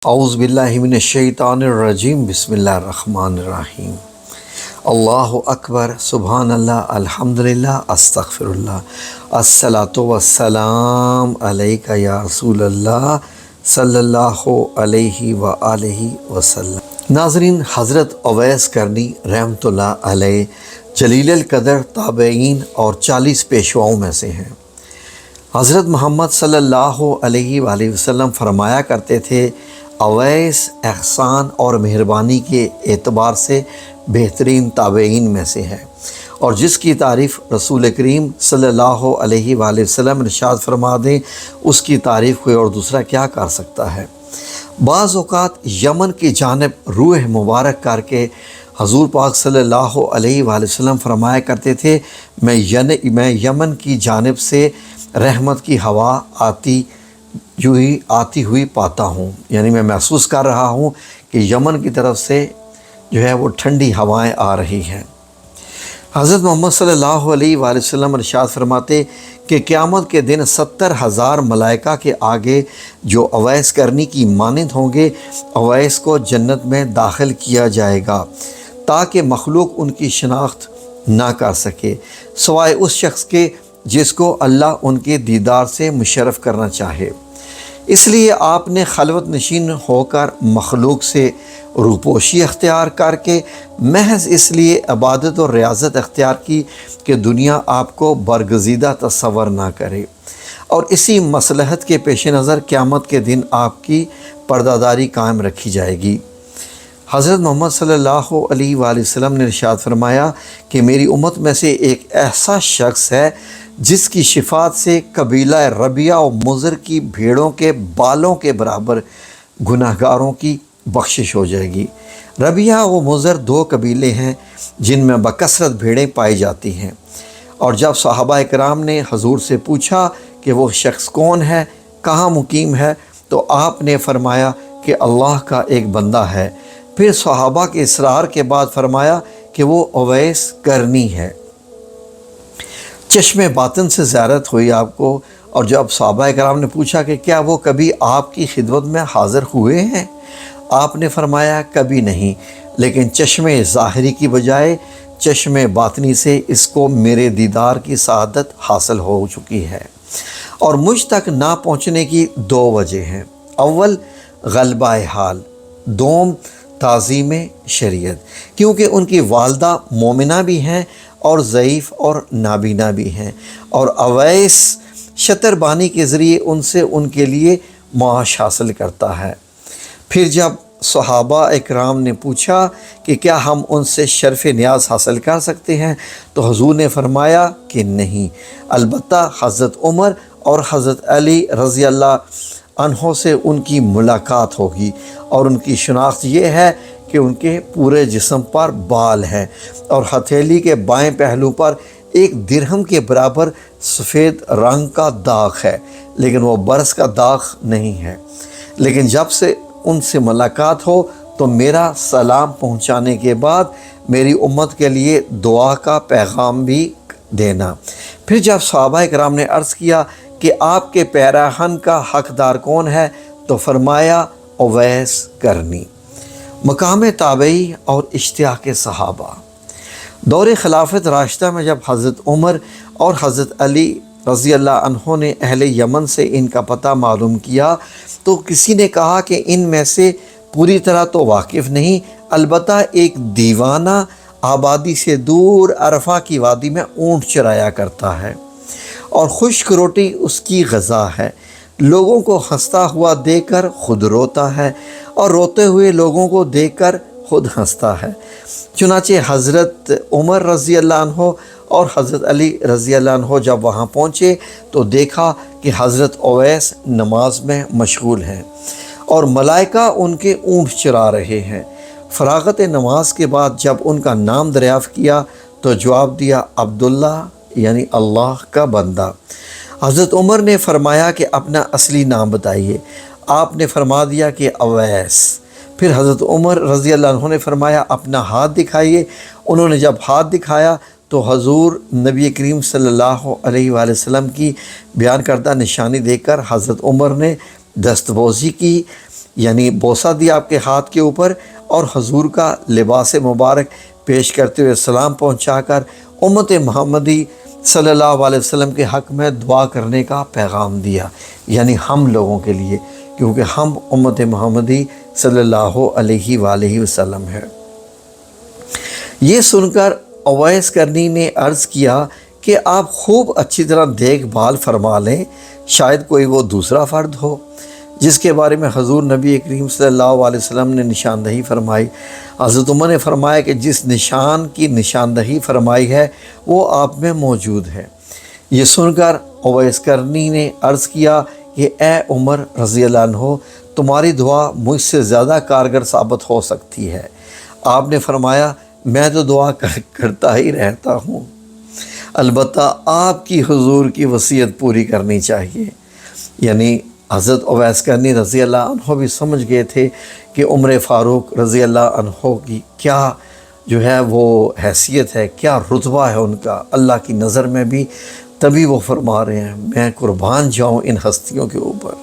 اعوذ باللہ من الشیطان الرجیم بسم اللہ الرحمن الرحیم اللہ اکبر سبحان اللہ الحمدللہ استغفر اللہ الصلاۃ والسلام علیک یا رسول اللہ صلی اللہ علیہ وآلہ وسلم۔ ناظرین، حضرت اویس کرنی رحمۃ اللہ علیہ جلیل القدر تابعین اور 40 پیشواؤں میں سے ہیں۔ حضرت محمد صلی اللہ علیہ وآلہ وسلم فرمایا کرتے تھے، اویس احسان اور مہربانی کے اعتبار سے بہترین تابعین میں سے ہے، اور جس کی تعریف رسول کریم صلی اللہ علیہ وآلہ وسلم ارشاد فرما دیں، اس کی تعریف کوئی اور دوسرا کیا کر سکتا ہے۔ بعض اوقات یمن کی جانب روح مبارک کر کے حضور پاک صلی اللہ علیہ وآلہ وسلم فرمایا کرتے تھے، میں یمن کی جانب سے رحمت کی ہوا آتی ہوئی پاتا ہوں، یعنی میں محسوس کر رہا ہوں کہ یمن کی طرف سے وہ ٹھنڈی ہوائیں آ رہی ہیں۔ حضرت محمد صلی اللہ علیہ وآلہ وسلم ارشاد فرماتے کہ قیامت کے دن 70,000 ملائکہ کے آگے جو اویس کرنی کی مانند ہوں گے، اویس کو جنت میں داخل کیا جائے گا تاکہ مخلوق ان کی شناخت نہ کر سکے سوائے اس شخص کے جس کو اللہ ان کے دیدار سے مشرف کرنا چاہے۔ اس لیے آپ نے خلوت نشین ہو کر مخلوق سے روپوشی اختیار کر کے محض اس لیے عبادت اور ریاضت اختیار کی کہ دنیا آپ کو برگزیدہ تصور نہ کرے، اور اسی مصلحت کے پیش نظر قیامت کے دن آپ کی پردہ داری قائم رکھی جائے گی۔ حضرت محمد صلی اللہ علیہ وآلہ وسلم نے ارشاد فرمایا کہ میری امت میں سے ایک ایسا شخص ہے جس کی شفاعت سے قبیلہ ربیہ و مضر کی بھیڑوں کے بالوں کے برابر گناہ گاروں کی بخشش ہو جائے گی۔ ربیہ و مضر 2 قبیلے ہیں جن میں بکثرت بھیڑیں پائی جاتی ہیں، اور جب صحابہ کرام نے حضور سے پوچھا کہ وہ شخص کون ہے، کہاں مقیم ہے، تو آپ نے فرمایا کہ اللہ کا ایک بندہ ہے۔ پھر صحابہ کے اصرار کے بعد فرمایا کہ وہ اویس کرنی ہے۔ چشم باطن سے زیارت ہوئی آپ کو، اور جب صحابہ کرام نے پوچھا کہ کیا وہ کبھی آپ کی خدمت میں حاضر ہوئے ہیں، آپ نے فرمایا کبھی نہیں، لیکن چشم ظاہری کی بجائے چشم باطنی سے اس کو میرے دیدار کی سعادت حاصل ہو چکی ہے۔ اور مجھ تک نہ پہنچنے کی 2 وجہ ہیں، اول غلبہ حال، دوم تعظیم شریعت، کیونکہ ان کی والدہ مومنہ بھی ہیں اور ضعیف اور نابینا بھی ہیں، اور اویس شتر بانی کے ذریعے ان سے ان کے لیے معاش حاصل کرتا ہے۔ پھر جب صحابہ اکرام نے پوچھا کہ کیا ہم ان سے شرف نیاز حاصل کر سکتے ہیں، تو حضور نے فرمایا کہ نہیں، البتہ حضرت عمر اور حضرت علی رضی اللہ عنہ سے ان کی ملاقات ہوگی، اور ان کی شناخت یہ ہے کہ ان کے پورے جسم پر بال ہیں، اور ہتھیلی کے بائیں پہلو پر 1 درہم کے برابر سفید رنگ کا داغ ہے، لیکن وہ برس کا داغ نہیں ہے۔ لیکن جب سے ان سے ملاقات ہو تو میرا سلام پہنچانے کے بعد میری امت کے لیے دعا کا پیغام بھی دینا۔ پھر جب صحابہ کرام نے عرض کیا کہ آپ کے پیراہن کا حقدار کون ہے، تو فرمایا اویس کرنی۔ مقام تابعی اور اشتیاق صحابہ۔ دور خلافت راشدہ میں جب حضرت عمر اور حضرت علی رضی اللہ عنہ نے اہل یمن سے ان کا پتہ معلوم کیا، تو کسی نے کہا کہ ان میں سے پوری طرح تو واقف نہیں، البتہ ایک دیوانہ آبادی سے دور عرفہ کی وادی میں اونٹ چرایا کرتا ہے، اور خشک روٹی اس کی غذا ہے، لوگوں کو ہنستا ہوا دیکھ کر خود روتا ہے، اور روتے ہوئے لوگوں کو دیکھ کر خود ہنستا ہے۔ چنانچہ حضرت عمر رضی اللہ عنہ اور حضرت علی رضی اللہ عنہ جب وہاں پہنچے تو دیکھا کہ حضرت اویس نماز میں مشغول ہیں، اور ملائکہ ان کے اونٹ چرا رہے ہیں۔ فراغت نماز کے بعد جب ان کا نام دریافت کیا تو جواب دیا، عبداللہ، یعنی اللہ کا بندہ۔ حضرت عمر نے فرمایا کہ اپنا اصلی نام بتائیے۔ آپ نے فرما دیا کہ اویس۔ پھر حضرت عمر رضی اللہ عنہ نے فرمایا اپنا ہاتھ دکھائیے۔ انہوں نے جب ہاتھ دکھایا تو حضور نبی کریم صلی اللہ علیہ وآلہ وسلم کی بیان کردہ نشانی دیکھ کر حضرت عمر نے دستبوزی کی، یعنی بوسہ دیا آپ کے ہاتھ کے اوپر اور حضور کا لباس مبارک پیش کرتے ہوئے سلام پہنچا کر امت محمدی صلی اللہ علیہ وسلم کے حق میں دعا کرنے کا پیغام دیا، یعنی ہم لوگوں کے لیے، کیونکہ ہم امت محمدی صلی اللہ علیہ وآلہ وسلم ہے۔ یہ سن کر اویس کرنی نے عرض کیا کہ آپ خوب اچھی طرح دیکھ بھال فرما لیں، شاید کوئی وہ دوسرا فرد ہو جس کے بارے میں حضور نبی کریم صلی اللہ علیہ وسلم نے نشاندہی فرمائی۔ حضرت عمر نے فرمایا کہ جس نشان کی نشاندہی فرمائی ہے وہ آپ میں موجود ہے۔ یہ سن کر اویس کرنی نے عرض کیا کہ اے عمر رضی اللہ عنہ، تمہاری دعا مجھ سے زیادہ کارگر ثابت ہو سکتی ہے۔ آپ نے فرمایا میں تو دعا کرتا ہی رہتا ہوں، البتہ آپ کی حضور کی وصیت پوری کرنی چاہیے۔ یعنی حضرت اویس کرنی رضی اللہ عنہ بھی سمجھ گئے تھے کہ عمر فاروق رضی اللہ عنہ کی کیا جو ہے وہ حیثیت ہے، کیا رتبہ ہے ان کا اللہ کی نظر میں بھی، تبھی وہ فرما رہے ہیں میں قربان جاؤں ان ہستیوں کے اوپر۔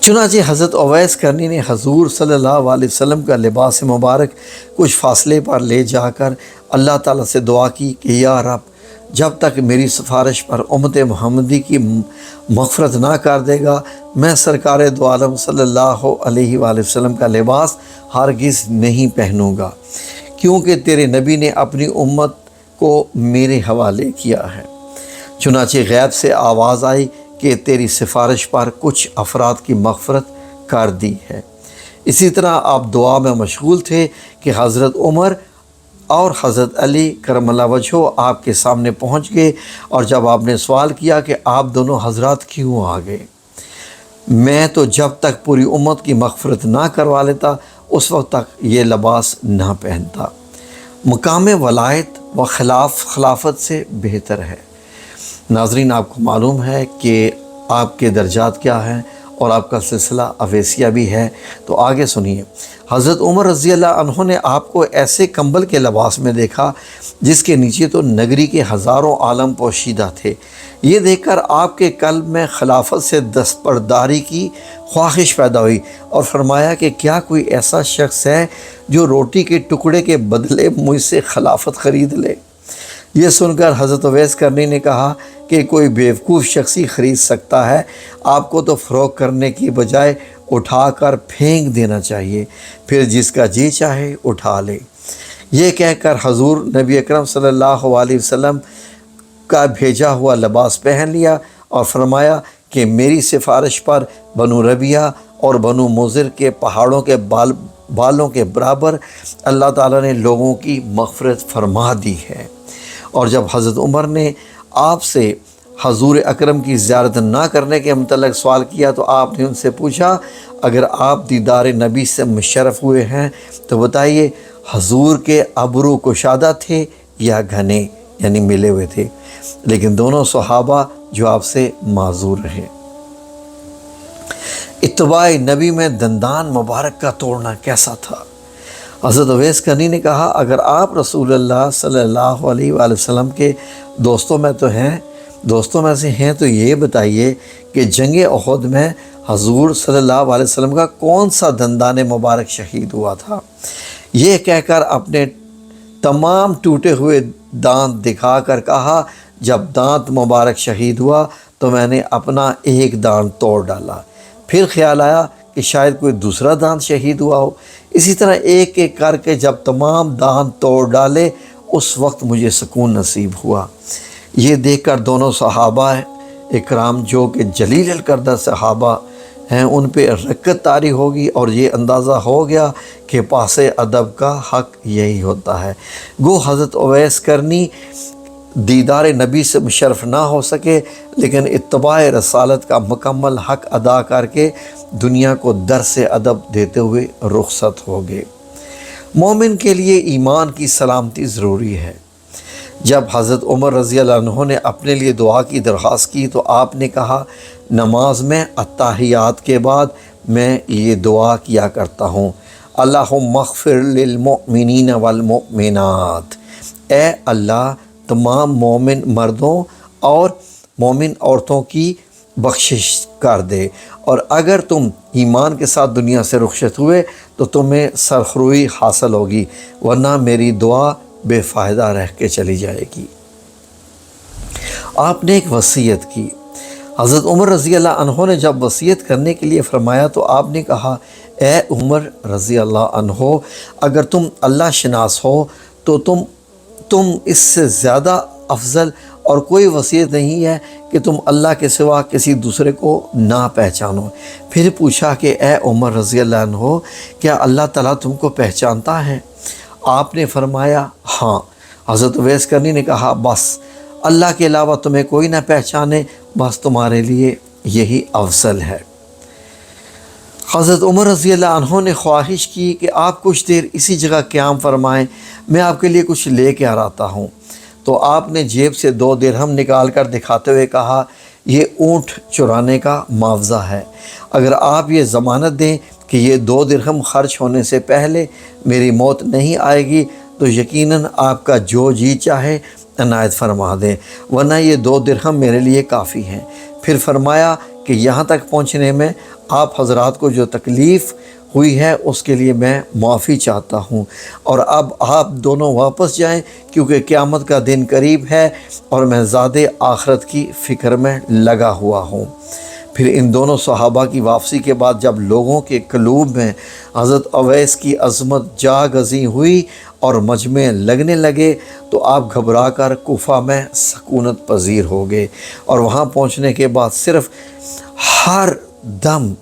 چنانچہ حضرت اویس کرنی نے حضور صلی اللہ علیہ وسلم کا لباس مبارک کچھ فاصلے پر لے جا کر اللہ تعالیٰ سے دعا کی کہ یا رب، جب تک میری سفارش پر امت محمدی کی مغفرت نہ کر دے گا، میں سرکار دو عالم صلی اللہ علیہ وآلہ وسلم کا لباس ہرگز نہیں پہنوں گا، کیونکہ تیرے نبی نے اپنی امت کو میرے حوالے کیا ہے۔ چنانچہ غیب سے آواز آئی کہ تیری سفارش پر کچھ افراد کی مغفرت کر دی ہے۔ اسی طرح آپ دعا میں مشغول تھے کہ حضرت عمر اور حضرت علی کرم اللہ وجہہ آپ کے سامنے پہنچ گئے، اور جب آپ نے سوال کیا کہ آپ دونوں حضرات کیوں آ گئے، میں تو جب تک پوری امت کی مغفرت نہ کروا لیتا اس وقت تک یہ لباس نہ پہنتا۔ مقام ولایت و خلافت سے بہتر ہے۔ ناظرین، آپ کو معلوم ہے کہ آپ کے درجات کیا ہیں اور آپ کا سلسلہ اویسیہ بھی ہے، تو آگے سنیے۔ حضرت عمر رضی اللہ عنہ نے آپ کو ایسے کمبل کے لباس میں دیکھا جس کے نیچے تو نگری کے ہزاروں عالم پوشیدہ تھے۔ یہ دیکھ کر آپ کے قلب میں خلافت سے دستبرداری کی خواہش پیدا ہوئی اور فرمایا کہ کیا کوئی ایسا شخص ہے جو روٹی کے ٹکڑے کے بدلے مجھ سے خلافت خرید لے؟ یہ سن کر حضرت اویس کرنی نے کہا کہ کوئی بیوقوف شخصی خرید سکتا ہے، آپ کو تو فروخت کرنے کی بجائے اٹھا کر پھینک دینا چاہیے، پھر جس کا جی چاہے اٹھا لے۔ یہ کہہ کر حضور نبی اکرم صلی اللہ علیہ وسلم کا بھیجا ہوا لباس پہن لیا اور فرمایا کہ میری سفارش پر بنو ربیعہ اور بنو مضر کے پہاڑوں کے بالوں کے برابر اللہ تعالیٰ نے لوگوں کی مغفرت فرما دی ہے۔ اور جب حضرت عمر نے آپ سے حضور اکرم کی زیارت نہ کرنے کے متعلق سوال کیا تو آپ نے ان سے پوچھا اگر آپ دیدار نبی سے مشرف ہوئے ہیں تو بتائیے حضور کے ابرو کشادہ تھے یا گھنے، یعنی ملے ہوئے تھے؟ لیکن دونوں صحابہ جو آپ سے معذور رہے۔ اتباع نبی میں دندان مبارک کا توڑنا کیسا تھا؟ حضرت اویس کرنی نے کہا اگر آپ رسول اللہ صلی اللہ علیہ وآلہ وسلم کے دوستوں میں سے ہیں تو یہ بتائیے کہ جنگ احد میں حضور صلی اللہ علیہ وسلم کا کون سا دندان مبارک شہید ہوا تھا؟ یہ کہہ کر اپنے تمام ٹوٹے ہوئے دانت دکھا کر کہا جب دانت مبارک شہید ہوا تو میں نے اپنا ایک دانت توڑ ڈالا، پھر خیال آیا کہ شاید کوئی دوسرا دانت شہید ہوا ہو، اسی طرح ایک ایک کر کے جب تمام دانت توڑ ڈالے اس وقت مجھے سکون نصیب ہوا۔ یہ دیکھ کر دونوں صحابہ اکرام جو کہ جلیل القدر صحابہ ہیں ان پہ رکت طاری ہوگی اور یہ اندازہ ہو گیا کہ پاس ادب کا حق یہی ہوتا ہے۔ گو حضرت اویس کرنی دیدار نبی سے مشرف نہ ہو سکے لیکن اتباع رسالت کا مکمل حق ادا کر کے دنیا کو درس ادب دیتے ہوئے رخصت ہو گئے۔ مومن کے لیے ایمان کی سلامتی ضروری ہے۔ جب حضرت عمر رضی اللہ عنہ نے اپنے لیے دعا کی درخواست کی تو آپ نے کہا نماز میں التحیات کے بعد میں یہ دعا کیا کرتا ہوں اللہم اغفر للمؤمنین والمؤمنات، اے اللہ تمام مومن مردوں اور مومن عورتوں کی بخشش کر دے اور اگر تم ایمان کے ساتھ دنیا سے رخصت ہوئے تو تمہیں سرخروئی حاصل ہوگی، ورنہ میری دعا بے فائدہ رہ کے چلی جائے گی۔ آپ نے ایک وصیت کی۔ حضرت عمر رضی اللہ عنہ نے جب وصیت کرنے کے لیے فرمایا تو آپ نے کہا، اے عمر رضی اللہ عنہ، اگر تم اللہ شناس ہو تو تم اس سے زیادہ افضل اور کوئی وصیت نہیں ہے کہ تم اللہ کے سوا کسی دوسرے کو نہ پہچانو۔ پھر پوچھا کہ اے عمر رضی اللہ عنہ، کیا اللہ تعالیٰ تم کو پہچانتا ہے؟ آپ نے فرمایا ہاں۔ حضرت اویس کرنی نے کہا، بس اللہ کے علاوہ تمہیں کوئی نہ پہچانے، بس تمہارے لیے یہی افضل ہے۔ حضرت عمر رضی اللہ عنہ نے خواہش کی کہ آپ کچھ دیر اسی جگہ قیام فرمائیں، میں آپ کے لیے کچھ لے کے آتا ہوں۔ تو آپ نے جیب سے 2 درہم نکال کر دکھاتے ہوئے کہا، یہ اونٹ چرانے کا معاوضہ ہے، اگر آپ یہ ضمانت دیں کہ یہ 2 درہم خرچ ہونے سے پہلے میری موت نہیں آئے گی تو یقیناً آپ کا جو جی چاہے عنایت فرما دیں، ورنہ یہ 2 درہم میرے لیے کافی ہیں۔ پھر فرمایا کہ یہاں تک پہنچنے میں آپ حضرات کو جو تکلیف ہوئی ہے اس کے لیے میں معافی چاہتا ہوں، اور اب آپ دونوں واپس جائیں کیونکہ قیامت کا دن قریب ہے اور میں زیادہ آخرت کی فکر میں لگا ہوا ہوں۔ پھر ان دونوں صحابہ کی واپسی کے بعد جب لوگوں کے قلوب میں حضرت اویس کی عظمت جا گزیں ہوئی اور مجمع لگنے لگے تو آپ گھبرا کر کوفہ میں سکونت پذیر ہو گئے، اور وہاں پہنچنے کے بعد صرف ہر دم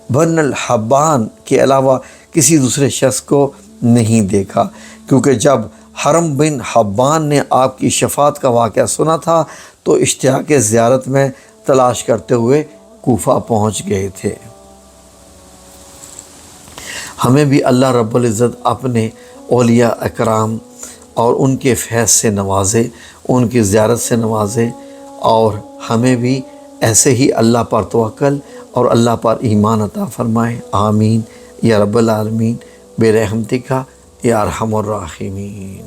بن الحبان کے علاوہ کسی دوسرے شخص کو نہیں دیکھا، کیونکہ جب حرم بن حبان نے آپ کی شفاعت کا واقعہ سنا تھا تو اشتیاق زیارت میں تلاش کرتے ہوئے کوفہ پہنچ گئے تھے۔ ہمیں بھی اللہ رب العزت اپنے اولیاء اکرام اور ان کے فیض سے نوازے، ان کی زیارت سے نوازے، اور ہمیں بھی ایسے ہی اللہ پر توکل اور اللہ پر ایمان عطا فرمائے۔ آمین یا رب العالمین برحمتک یا ارحم الراحمین۔